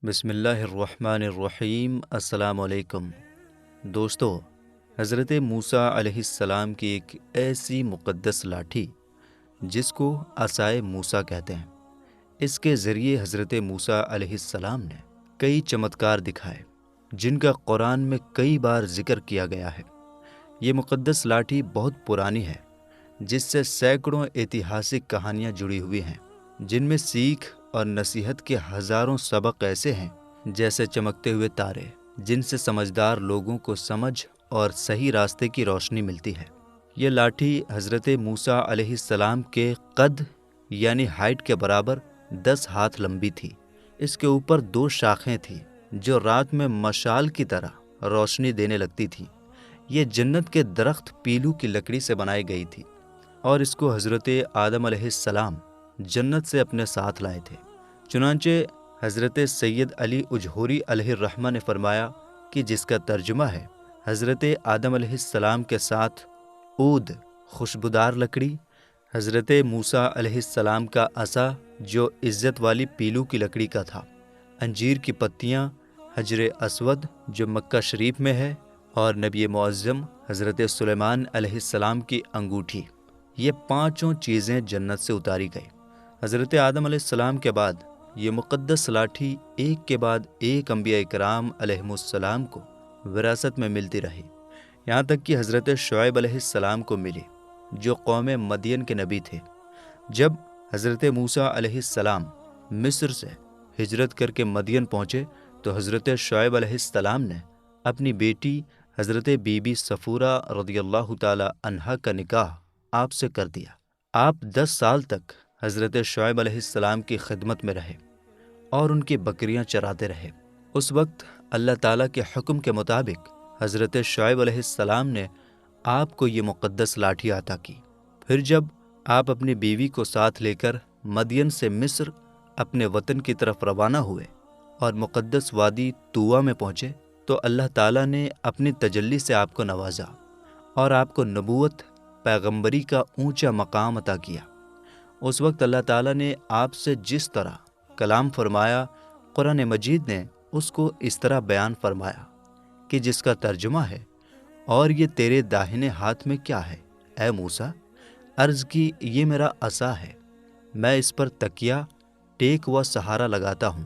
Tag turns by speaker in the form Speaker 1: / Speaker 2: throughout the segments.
Speaker 1: بسم اللہ الرحمن الرحیم۔ السلام علیکم دوستو، حضرت موسیٰ علیہ السلام کی ایک ایسی مقدس لاٹھی جس کو عصائے موسیٰ کہتے ہیں، اس کے ذریعے حضرت موسیٰ علیہ السلام نے کئی چمتکار دکھائے جن کا قرآن میں کئی بار ذکر کیا گیا ہے۔ یہ مقدس لاٹھی بہت پرانی ہے جس سے سینکڑوں ایتہاسک کہانیاں جڑی ہوئی ہیں، جن میں سیکھ اور نصیحت کے ہزاروں سبق ایسے ہیں جیسے چمکتے ہوئے تارے، جن سے سمجھدار لوگوں کو سمجھ اور صحیح راستے کی روشنی ملتی ہے۔ یہ لاٹھی حضرت موسیٰ علیہ السلام کے قد یعنی ہائٹ کے برابر 10 ہاتھ لمبی تھی۔ اس کے اوپر 2 شاخیں تھیں جو رات میں مشال کی طرح روشنی دینے لگتی تھیں۔ یہ جنت کے درخت پیلو کی لکڑی سے بنائی گئی تھی اور اس کو حضرت آدم علیہ السلام جنت سے اپنے ساتھ لائے تھے۔ چنانچہ حضرت سید علی اجہوری علیہ الرحمہ نے فرمایا کہ جس کا ترجمہ ہے، حضرت آدم علیہ السلام کے ساتھ عود خوشبودار لکڑی، حضرت موسیٰ علیہ السلام کا عصا جو عزت والی پیلو کی لکڑی کا تھا، انجیر کی پتیاں، حجر اسود جو مکہ شریف میں ہے، اور نبی معظم حضرت سلیمان علیہ السلام کی انگوٹھی، یہ 5 چیزیں جنت سے اتاری گئی۔ حضرت آدم علیہ السلام کے بعد یہ مقدس لاٹھی ایک کے بعد ایک انبیاء کرام علیہم السلام کو وراثت میں ملتی رہی، یہاں تک کہ حضرت شعیب علیہ السلام کو ملی جو قوم مدین کے نبی تھے۔ جب حضرت موسیٰ علیہ السلام مصر سے ہجرت کر کے مدین پہنچے تو حضرت شعیب علیہ السلام نے اپنی بیٹی حضرت بی بی صفورہ رضی اللہ تعالی عنہا کا نکاح آپ سے کر دیا۔ آپ 10 سال تک حضرت شعیب علیہ السلام کی خدمت میں رہے اور ان کی بکریاں چراتے رہے۔ اس وقت اللہ تعالیٰ کے حکم کے مطابق حضرت شعیب علیہ السلام نے آپ کو یہ مقدس لاٹھی عطا کی۔ پھر جب آپ اپنی بیوی کو ساتھ لے کر مدین سے مصر اپنے وطن کی طرف روانہ ہوئے اور مقدس وادی طویٰ میں پہنچے تو اللہ تعالیٰ نے اپنی تجلی سے آپ کو نوازا اور آپ کو نبوت، پیغمبری کا اونچا مقام عطا کیا۔ اس وقت اللہ تعالیٰ نے آپ سے جس طرح کلام فرمایا، قرآن مجید نے اس کو اس طرح بیان فرمایا کہ جس کا ترجمہ ہے، اور یہ تیرے داہنے ہاتھ میں کیا ہے اے موسیٰ؟ عرض کی، یہ میرا عصا ہے، میں اس پر تکیہ، ٹیک و سہارا لگاتا ہوں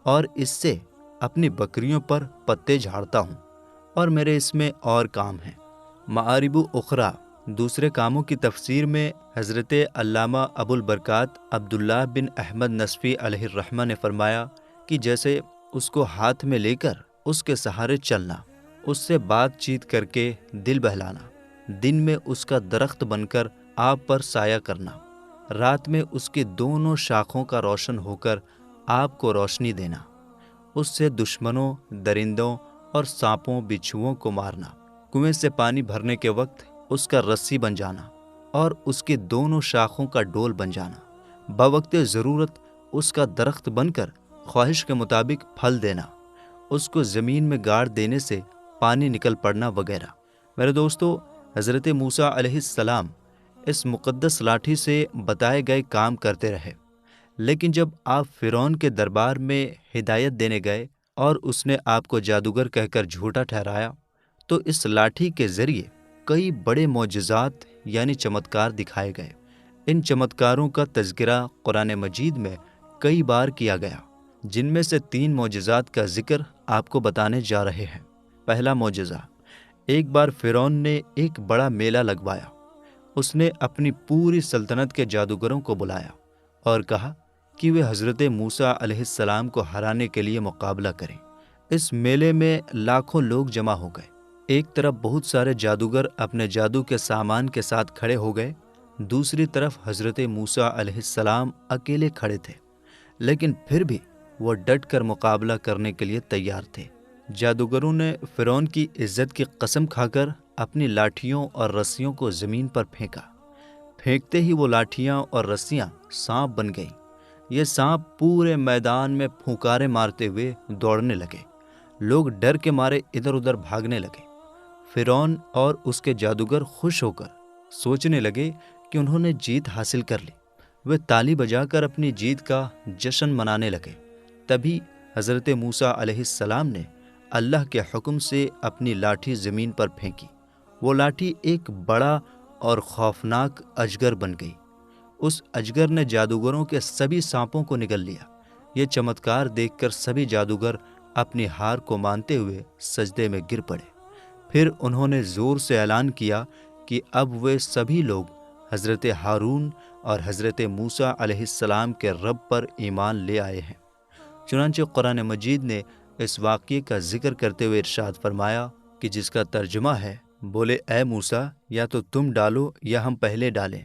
Speaker 1: اور اس سے اپنی بکریوں پر پتے جھاڑتا ہوں، اور میرے اس میں اور کام ہیں۔ معارب اخری دوسرے کاموں کی تفسیر میں حضرت علامہ ابو البرکات عبداللہ بن احمد نصفی علیہ الرحمہ نے فرمایا کہ جیسے اس کو ہاتھ میں لے کر اس کے سہارے چلنا، اس سے بات چیت کر کے دل بہلانا، دن میں اس کا درخت بن کر آپ پر سایہ کرنا، رات میں اس کی دونوں شاخوں کا روشن ہو کر آپ کو روشنی دینا، اس سے دشمنوں، درندوں اور سانپوں بچھوؤں کو مارنا، کنویں سے پانی بھرنے کے وقت اس کا رسی بن جانا اور اس کی دونوں شاخوں کا ڈول بن جانا، بوقت ضرورت اس کا درخت بن کر خواہش کے مطابق پھل دینا، اس کو زمین میں گاڑ دینے سے پانی نکل پڑنا وغیرہ۔ میرے دوستو، حضرت موسیٰ علیہ السلام اس مقدس لاٹھی سے بتائے گئے کام کرتے رہے، لیکن جب آپ فرعون کے دربار میں ہدایت دینے گئے اور اس نے آپ کو جادوگر کہہ کر جھوٹا ٹھہرایا تو اس لاٹھی کے ذریعے کئی بڑے معجزات یعنی چمتکار دکھائے گئے۔ ان چمتکاروں کا تذکرہ قرآن مجید میں کئی بار کیا گیا، جن میں سے 3 معجزات کا ذکر آپ کو بتانے جا رہے ہیں۔ پہلا معجزہ، ایک بار فرعون نے ایک بڑا میلہ لگوایا۔ اس نے اپنی پوری سلطنت کے جادوگروں کو بلایا اور کہا کہ وہ حضرت موسیٰ علیہ السلام کو ہرانے کے لیے مقابلہ کریں۔ اس میلے میں لاکھوں لوگ جمع ہو گئے۔ ایک طرف بہت سارے جادوگر اپنے جادو کے سامان کے ساتھ کھڑے ہو گئے، دوسری طرف حضرت موسیٰ علیہ السلام اکیلے کھڑے تھے، لیکن پھر بھی وہ ڈٹ کر مقابلہ کرنے کے لیے تیار تھے۔ جادوگروں نے فرعون کی عزت کی قسم کھا کر اپنی لاٹھیوں اور رسیوں کو زمین پر پھینکا۔ پھینکتے ہی وہ لاٹھیاں اور رسیاں سانپ بن گئیں۔ یہ سانپ پورے میدان میں پھونکارے مارتے ہوئے دوڑنے لگے۔ لوگ ڈر کے مارے ادھر ادھر بھاگنے لگے۔ فرعون اور اس کے جادوگر خوش ہو کر سوچنے لگے کہ انہوں نے جیت حاصل کر لی۔ وہ تالی بجا کر اپنی جیت کا جشن منانے لگے۔ تبھی حضرت موسیٰ علیہ السلام نے اللہ کے حکم سے اپنی لاٹھی زمین پر پھینکی۔ وہ لاٹھی ایک بڑا اور خوفناک اجگر بن گئی۔ اس اجگر نے جادوگروں کے سبھی سانپوں کو نگل لیا۔ یہ چمتکار دیکھ کر سبھی جادوگر اپنی ہار کو مانتے ہوئے سجدے میں گر پڑے۔ پھر انہوں نے زور سے اعلان کیا کہ اب وہ سبھی لوگ حضرت ہارون اور حضرت موسیٰ علیہ السلام کے رب پر ایمان لے آئے ہیں۔ چنانچہ قرآن مجید نے اس واقعے کا ذکر کرتے ہوئے ارشاد فرمایا کہ جس کا ترجمہ ہے، بولے اے موسیٰ یا تو تم ڈالو یا ہم پہلے ڈالیں۔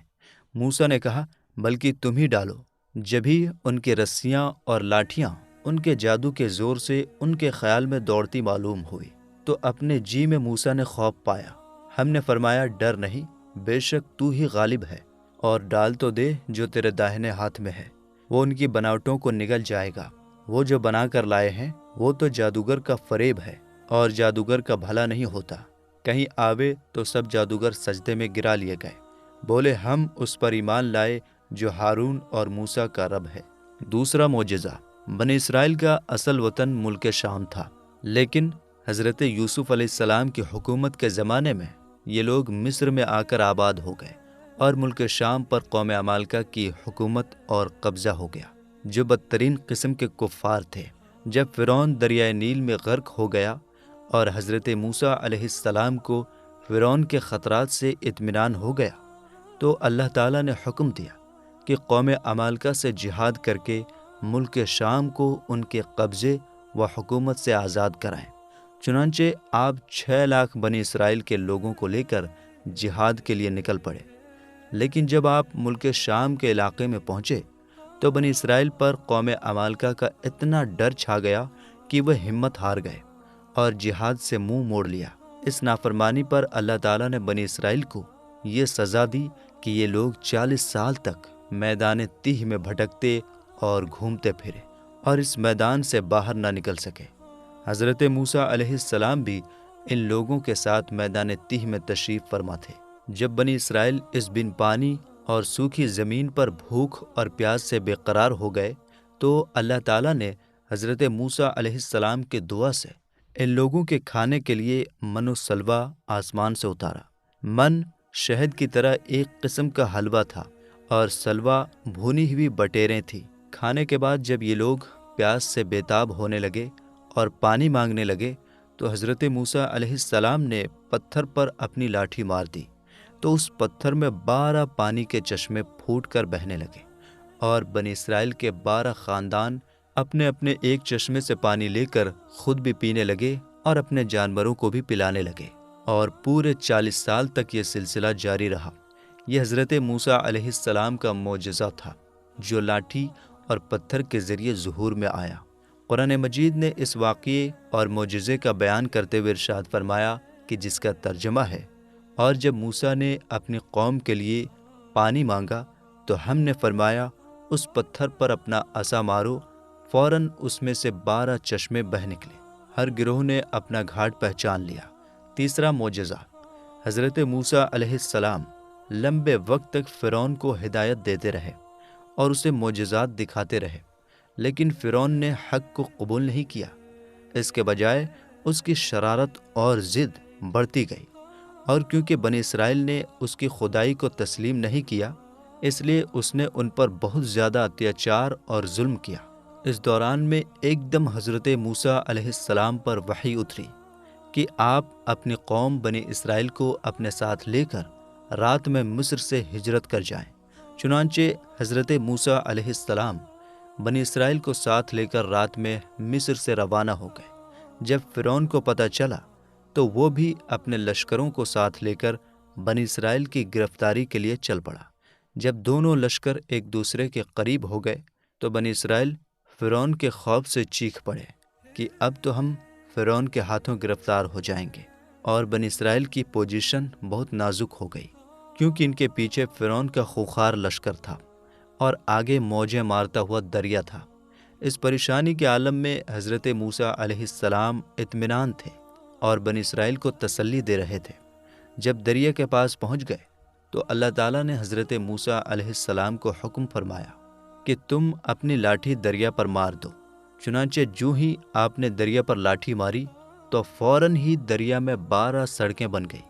Speaker 1: موسیٰ نے کہا بلکہ تم ہی ڈالو۔ جبھی ان کی رسیاں اور لاٹھیاں ان کے جادو کے زور سے ان کے خیال میں دوڑتی معلوم ہوئی تو اپنے جی میں موسیٰ نے خوف پایا۔ ہم نے فرمایا ڈر نہیں، بے شک تو ہی غالب ہے، اور ڈال تو دے جو تیرے داہنے ہاتھ میں ہے، وہ ان کی بناوٹوں کو نگل جائے گا۔ وہ جو بنا کر لائے ہیں وہ تو جادوگر کا فریب ہے، اور جادوگر کا بھلا نہیں ہوتا۔ کہیں آوے تو سب جادوگر سجدے میں گرا لیے گئے۔ بولے ہم اس پر ایمان لائے جو ہارون اور موسیٰ کا رب ہے۔ دوسرا معجزہ، بنی اسرائیل کا اصل وطن ملک شام تھا، لیکن حضرت یوسف علیہ السلام کی حکومت کے زمانے میں یہ لوگ مصر میں آ کر آباد ہو گئے، اور ملک شام پر قوم عمالقہ کی حکومت اور قبضہ ہو گیا، جو بدترین قسم کے کفار تھے۔ جب فرعون دریائے نیل میں غرق ہو گیا اور حضرت موسیٰ علیہ السلام کو فرعون کے خطرات سے اطمینان ہو گیا، تو اللہ تعالیٰ نے حکم دیا کہ قوم عمالقہ سے جہاد کر کے ملک شام کو ان کے قبضے و حکومت سے آزاد کرائیں۔ چنانچہ آپ 6 لاکھ بنی اسرائیل کے لوگوں کو لے کر جہاد کے لیے نکل پڑے۔ لیکن جب آپ ملک شام کے علاقے میں پہنچے تو بنی اسرائیل پر قوم عمالقہ کا اتنا ڈر چھا گیا کہ وہ ہمت ہار گئے اور جہاد سے منہ موڑ لیا۔ اس نافرمانی پر اللہ تعالیٰ نے بنی اسرائیل کو یہ سزا دی کہ یہ لوگ 40 سال تک میدان تیہ میں بھٹکتے اور گھومتے پھرے اور اس میدان سے باہر نہ نکل سکے۔ حضرت موسیٰ علیہ السلام بھی ان لوگوں کے ساتھ میدان تیہ میں تشریف فرما تھے۔ جب بنی اسرائیل اس بن پانی اور سوکھی زمین پر بھوک اور پیاس سے بے قرار ہو گئے تو اللہ تعالیٰ نے حضرت موسیٰ علیہ السلام کی دعا سے ان لوگوں کے کھانے کے لیے من و سلوہ آسمان سے اتارا۔ من شہد کی طرح ایک قسم کا حلوہ تھا اور سلوہ بھونی ہوئی بٹیریں تھیں۔ کھانے کے بعد جب یہ لوگ پیاس سے بےتاب ہونے لگے اور پانی مانگنے لگے تو حضرت موسیٰ علیہ السلام نے پتھر پر اپنی لاٹھی مار دی تو اس پتھر میں 12 پانی کے چشمے پھوٹ کر بہنے لگے، اور بنی اسرائیل کے 12 خاندان اپنے اپنے ایک چشمے سے پانی لے کر خود بھی پینے لگے اور اپنے جانوروں کو بھی پلانے لگے، اور پورے 40 سال تک یہ سلسلہ جاری رہا۔ یہ حضرت موسیٰ علیہ السلام کا معجزہ تھا جو لاٹھی اور پتھر کے ذریعے ظہور میں آیا۔ قرآن مجید نے اس واقعے اور معجزے کا بیان کرتے ہوئے ارشاد فرمایا کہ جس کا ترجمہ ہے، اور جب موسیٰ نے اپنی قوم کے لیے پانی مانگا تو ہم نے فرمایا اس پتھر پر اپنا عصا مارو، فوراً اس میں سے 12 چشمے بہہ نکلے۔ ہر گروہ نے اپنا گھاٹ پہچان لیا۔ تیسرا معجزہ، حضرت موسیٰ علیہ السلام لمبے وقت تک فرعون کو ہدایت دیتے رہے اور اسے معجزات دکھاتے رہے، لیکن فرعون نے حق کو قبول نہیں کیا۔ اس کے بجائے اس کی شرارت اور ضد بڑھتی گئی، اور کیونکہ بنی اسرائیل نے اس کی خدائی کو تسلیم نہیں کیا، اس لیے اس نے ان پر بہت زیادہ اتیاچار اور ظلم کیا۔ اس دوران میں ایک دم حضرت موسیٰ علیہ السلام پر وحی اتری کہ آپ اپنی قوم بنی اسرائیل کو اپنے ساتھ لے کر رات میں مصر سے ہجرت کر جائیں۔ چنانچہ حضرت موسیٰ علیہ السلام بنی اسرائیل کو ساتھ لے کر رات میں مصر سے روانہ ہو گئے۔ جب فرعون کو پتہ چلا تو وہ بھی اپنے لشکروں کو ساتھ لے کر بنی اسرائیل کی گرفتاری کے لیے چل پڑا۔ جب دونوں لشکر ایک دوسرے کے قریب ہو گئے تو بنی اسرائیل فرعون کے خوف سے چیخ پڑے کہ اب تو ہم فرعون کے ہاتھوں گرفتار ہو جائیں گے، اور بنی اسرائیل کی پوزیشن بہت نازک ہو گئی کیونکہ ان کے پیچھے فرعون کا خوخار لشکر تھا اور آگے موجیں مارتا ہوا دریا تھا۔ اس پریشانی کے عالم میں حضرت موسیٰ علیہ السلام اطمینان تھے اور بنی اسرائیل کو تسلی دے رہے تھے۔ جب دریا کے پاس پہنچ گئے تو اللہ تعالیٰ نے حضرت موسیٰ علیہ السلام کو حکم فرمایا کہ تم اپنی لاٹھی دریا پر مار دو۔ چنانچہ جو ہی آپ نے دریا پر لاٹھی ماری تو فوراً ہی دریا میں 12 سڑکیں بن گئی،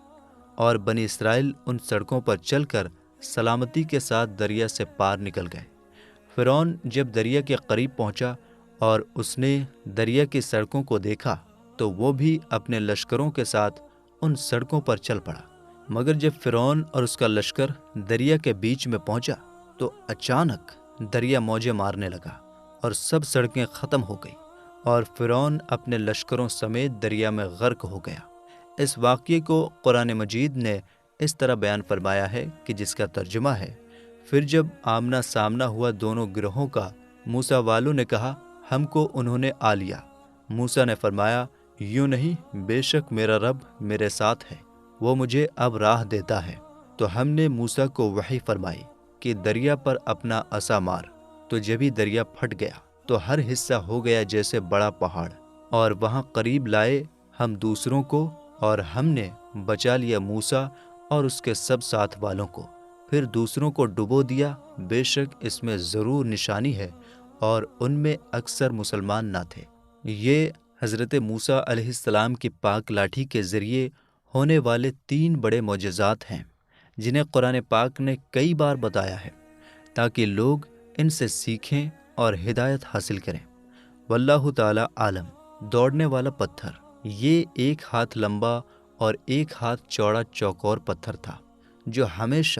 Speaker 1: اور بنی اسرائیل ان سڑکوں پر چل کر سلامتی کے ساتھ دریا سے پار نکل گئے۔ فرعون جب دریا کے قریب پہنچا اور اس نے دریا کی سڑکوں کو دیکھا تو وہ بھی اپنے لشکروں کے ساتھ ان سڑکوں پر چل پڑا، مگر جب فرعون اور اس کا لشکر دریا کے بیچ میں پہنچا تو اچانک دریا موجیں مارنے لگا اور سب سڑکیں ختم ہو گئی، اور فرعون اپنے لشکروں سمیت دریا میں غرق ہو گیا۔ اس واقعے کو قرآن مجید نے اس طرح بیان فرمایا ہے کہ جس کا ترجمہ ہے، پھر جب آمنا سامنا ہوا دونوں گروہوں کا، موسیٰ والوں نے کہا ہم کو انہوں نے آ لیا۔ موسیٰ نے فرمایا یوں نہیں، بے شک میرا رب میرے ساتھ ہے، وہ مجھے اب راہ دیتا ہے۔ تو ہم نے موسیٰ کو وحی فرمائی کہ دریا پر اپنا عصا مار، تو جب ہی دریا پھٹ گیا تو ہر حصہ ہو گیا جیسے بڑا پہاڑ، اور وہاں قریب لائے ہم دوسروں کو، اور ہم نے بچا لیا موسیٰ اور اس کے سب ساتھ والوں کو، پھر دوسروں کو ڈبو دیا۔ بے شک اس میں ضرور نشانی ہے، اور ان میں اکثر مسلمان نہ تھے۔ یہ حضرت موسیٰ علیہ السلام کی پاک لاٹھی کے ذریعے ہونے والے 3 بڑے معجزات ہیں جنہیں قرآن پاک نے کئی بار بتایا ہے تاکہ لوگ ان سے سیکھیں اور ہدایت حاصل کریں۔ واللہ تعالی عالم۔ دوڑنے والا پتھر، یہ 1 ہاتھ لمبا اور 1 ہاتھ چوڑا چوکور پتھر تھا جو ہمیشہ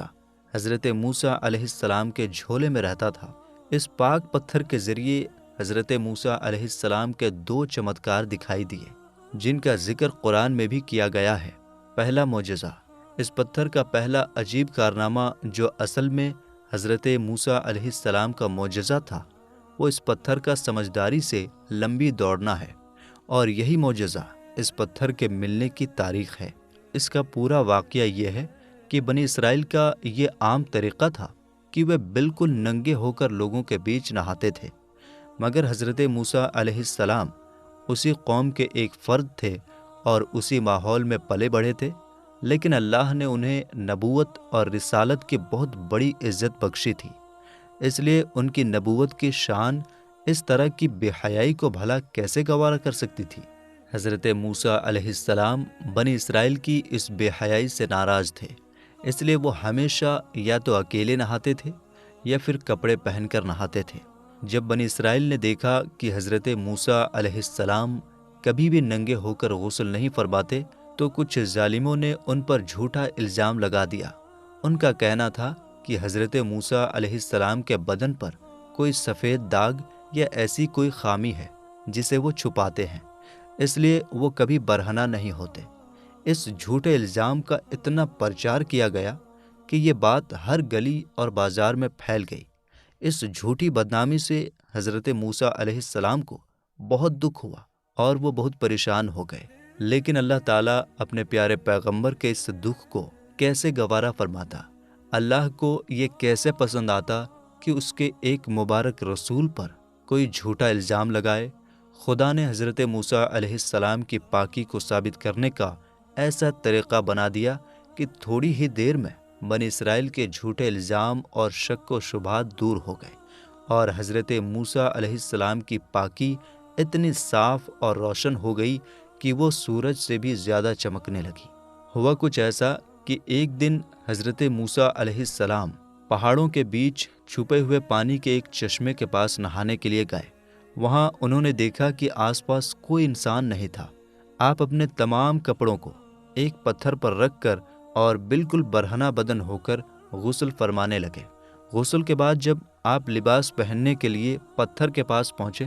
Speaker 1: حضرت موسیٰ علیہ السلام کے جھولے میں رہتا تھا۔ اس پاک پتھر کے ذریعے حضرت موسیٰ علیہ السلام کے 2 چمتکار دکھائی دیے جن کا ذکر قرآن میں بھی کیا گیا ہے۔ پہلا معجزہ، اس پتھر کا پہلا عجیب کارنامہ جو اصل میں حضرت موسیٰ علیہ السلام کا معجزہ تھا، وہ اس پتھر کا سمجھداری سے لمبی دوڑنا ہے، اور یہی معجزہ اس پتھر کے ملنے کی تاریخ ہے۔ اس کا پورا واقعہ یہ ہے کہ بنی اسرائیل کا یہ عام طریقہ تھا کہ وہ بالکل ننگے ہو کر لوگوں کے بیچ نہاتے تھے، مگر حضرت موسیٰ علیہ السلام اسی قوم کے ایک فرد تھے اور اسی ماحول میں پلے بڑھے تھے، لیکن اللہ نے انہیں نبوت اور رسالت کی بہت بڑی عزت بخشی تھی، اس لیے ان کی نبوت کی شان اس طرح کی بے حیائی کو بھلا کیسے گوارا کر سکتی تھی؟ حضرت موسیٰ علیہ السلام بنی اسرائیل کی اس بے حیائی سے ناراض تھے، اس لیے وہ ہمیشہ یا تو اکیلے نہاتے تھے یا پھر کپڑے پہن کر نہاتے تھے۔ جب بنی اسرائیل نے دیکھا کہ حضرت موسیٰ علیہ السلام کبھی بھی ننگے ہو کر غسل نہیں فرماتے تو کچھ ظالموں نے ان پر جھوٹا الزام لگا دیا۔ ان کا کہنا تھا کہ حضرت موسیٰ علیہ السلام کے بدن پر کوئی سفید داغ یا ایسی کوئی خامی ہے جسے وہ چھپاتے ہیں، اس لیے وہ کبھی برہنہ نہیں ہوتے۔ اس جھوٹے الزام کا اتنا پرچار کیا گیا کہ یہ بات ہر گلی اور بازار میں پھیل گئی۔ اس جھوٹی بدنامی سے حضرت موسیٰ علیہ السلام کو بہت دکھ ہوا اور وہ بہت پریشان ہو گئے، لیکن اللہ تعالیٰ اپنے پیارے پیغمبر کے اس دکھ کو کیسے گوارا فرماتا؟ اللہ کو یہ کیسے پسند آتا کہ اس کے ایک مبارک رسول پر کوئی جھوٹا الزام لگائے؟ خدا نے حضرت موسیٰ علیہ السلام کی پاکی کو ثابت کرنے کا ایسا طریقہ بنا دیا کہ تھوڑی ہی دیر میں بنی اسرائیل کے جھوٹے الزام اور شک و شبہات دور ہو گئے، اور حضرت موسیٰ علیہ السلام کی پاکی اتنی صاف اور روشن ہو گئی کہ وہ سورج سے بھی زیادہ چمکنے لگی۔ ہوا کچھ ایسا کہ ایک دن حضرت موسیٰ علیہ السلام پہاڑوں کے بیچ چھپے ہوئے پانی کے ایک چشمے کے پاس نہانے کے لیے گئے۔ وہاں انہوں نے دیکھا کہ آس پاس کوئی انسان نہیں تھا۔ آپ اپنے تمام کپڑوں کو ایک پتھر پر رکھ کر اور بالکل برہنہ بدن ہو کر غسل فرمانے لگے۔ غسل کے بعد جب آپ لباس پہننے کے لیے پتھر کے پاس پہنچے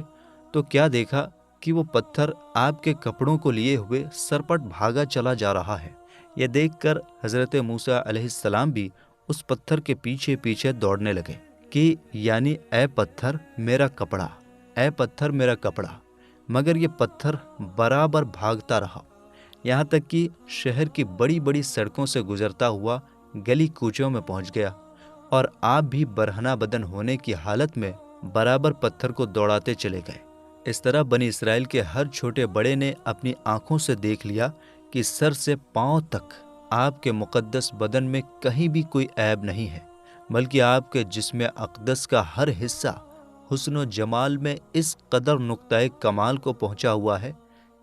Speaker 1: تو کیا دیکھا کہ وہ پتھر آپ کے کپڑوں کو لیے ہوئے سرپٹ بھاگا چلا جا رہا ہے۔ یہ دیکھ کر حضرت موسیٰ علیہ السلام بھی اس پتھر کے پیچھے پیچھے دوڑنے لگے کہ یعنی اے پتھر میرا کپڑا، اے پتھر میرا کپڑا، مگر یہ پتھر برابر بھاگتا رہا، یہاں تک کہ شہر کی بڑی بڑی سڑکوں سے گزرتا ہوا گلی کوچوں میں پہنچ گیا، اور آپ بھی برہنہ بدن ہونے کی حالت میں برابر پتھر کو دوڑاتے چلے گئے۔ اس طرح بنی اسرائیل کے ہر چھوٹے بڑے نے اپنی آنکھوں سے دیکھ لیا کہ سر سے پاؤں تک آپ کے مقدس بدن میں کہیں بھی کوئی عیب نہیں ہے، بلکہ آپ کے جسم اقدس کا ہر حصہ حسن و جمال میں اس قدر نقطۂ کمال کو پہنچا ہوا ہے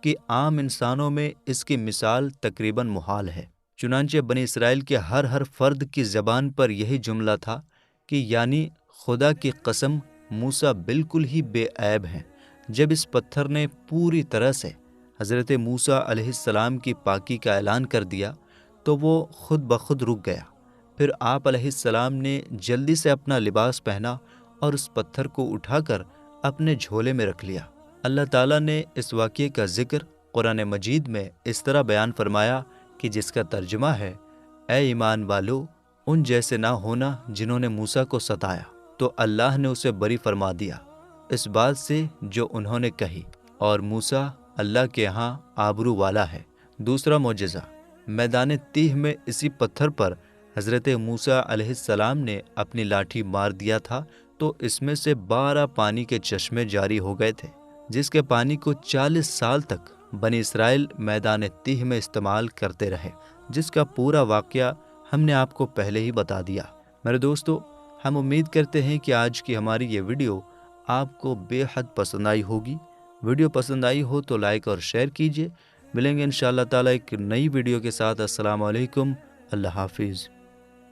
Speaker 1: کہ عام انسانوں میں اس کی مثال تقریباً محال ہے۔ چنانچہ بنی اسرائیل کے ہر فرد کی زبان پر یہی جملہ تھا کہ یعنی خدا کی قسم موسیٰ بالکل ہی بے عیب ہیں۔ جب اس پتھر نے پوری طرح سے حضرت موسیٰ علیہ السلام کی پاکی کا اعلان کر دیا تو وہ خود بخود رک گیا۔ پھر آپ علیہ السلام نے جلدی سے اپنا لباس پہنا اور اس پتھر کو اٹھا کر اپنے جھولے میں رکھ لیا۔ اللہ تعالیٰ نے اس واقعے کا ذکر قرآن مجید میں اس طرح بیان فرمایا کہ جس کا ترجمہ ہے، اے ایمان والو، ان جیسے نہ ہونا جنہوں نے موسیٰ کو ستایا، تو اللہ نے اسے بری فرما دیا اس بات سے جو انہوں نے کہی، اور موسیٰ اللہ کے ہاں آبرو والا ہے۔ دوسرا معجزہ، میدان تیہ میں اسی پتھر پر حضرت موسیٰ علیہ السلام نے اپنی لاٹھی مار دیا تھا تو اس میں سے 12 پانی کے چشمے جاری ہو گئے تھے، جس کے پانی کو 40 سال تک بنی اسرائیل میدان تیہ میں استعمال کرتے رہے، جس کا پورا واقعہ ہم نے آپ کو پہلے ہی بتا دیا۔ میرے دوستو، ہم امید کرتے ہیں کہ آج کی ہماری یہ ویڈیو آپ کو بے حد پسند آئی ہوگی۔ ویڈیو پسند آئی ہو تو لائک اور شیئر کیجیے۔ ملیں گے انشاءاللہ تعالیٰ ایک نئی ویڈیو کے ساتھ۔ السلام علیکم، اللہ حافظ۔